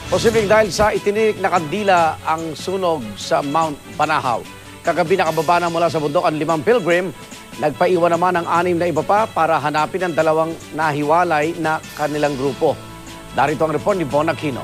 Posibleng dahil sa itinirik na kandila ang sunog sa Mount Banahaw. Kagabi nakababa na mula sa bundok ang 5 pilgrim. Nagpaiwan naman ang 6 na iba pa para hanapin ang 2 nahiwalay na kanilang grupo. Darito ang report ni Von Aquino.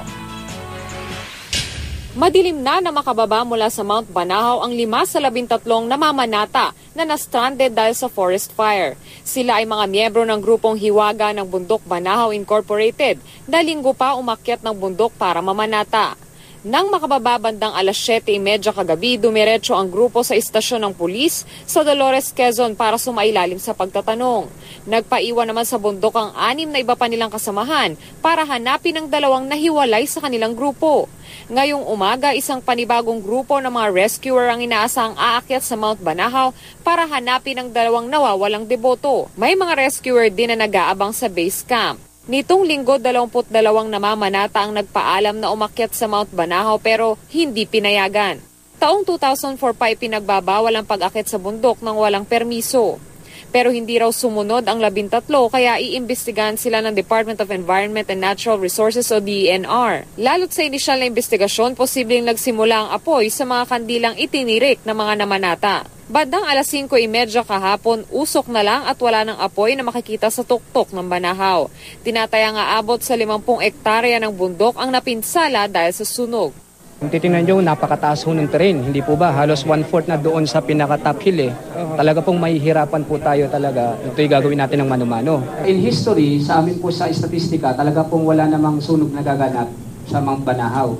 Madilim na makababa mula sa Mount Banahaw ang 5 sa 13 namamanata na na-stranded dahil sa forest fire. Sila ay mga miyembro ng grupong Hiwaga ng Bundok Banahaw Incorporated na linggo pa umakyat ng bundok para mamanata. Nang makababa bandang alas 7:30 kagabi, dumiretso ang grupo sa istasyon ng pulis sa Dolores, Quezon para sumailalim sa pagtatanong. Nagpaiwan naman sa bundok ang 6 na iba pa nilang kasamahan para hanapin ang 2 nahiwalay sa kanilang grupo. Ngayong umaga, isang panibagong grupo ng mga rescuer ang inaasahang aakyat sa Mount Banahaw para hanapin ang 2 nawawalang deboto. May mga rescuer din na nag-aabang sa base camp. Nitong linggo, 22 namamanata ang nagpaalam na umakyat sa Mount Banahaw pero hindi pinayagan. Taong 2004 pa ipinagbabawal ang pag-akyat sa bundok nang walang permiso. Pero hindi raw sumunod ang 13 kaya iimbestigahan sila ng Department of Environment and Natural Resources o DENR. Lalo't sa inisyal na investigasyon, posibleng nagsimula ang apoy sa mga kandilang itinirik ng mga namanata. Bandang alas 5:30 kahapon, usok na lang at wala ng apoy na makikita sa tuktok ng Banahaw. Tinatayang aabot sa 50 hektarya ng bundok ang napinsala dahil sa sunog. Kung titingnan nyo, napakataas ho ng terrain. Hindi po ba? Halos 1/4 na doon sa pinaka-top hill eh. Talaga pong mahihirapan po tayo talaga. Ito'y gagawin natin ng mano-mano. In history, sa amin po sa statistika, talaga pong wala namang sunog na gaganap sa Mount Banahaw.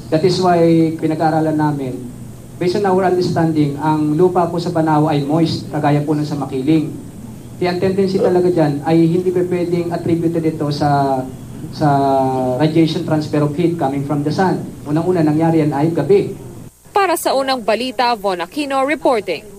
That is why pinag-aaralan namin, based on our understanding, ang lupa po sa Banahaw ay moist, kagaya po ng sa Makiling. Kaya ang tendency talaga dyan ay hindi pa pwedeng attributed ito sa radiation transfer of heat coming from the sun. Unang-una nangyari yan ay gabi. Para sa unang balita, Von Aquino reporting.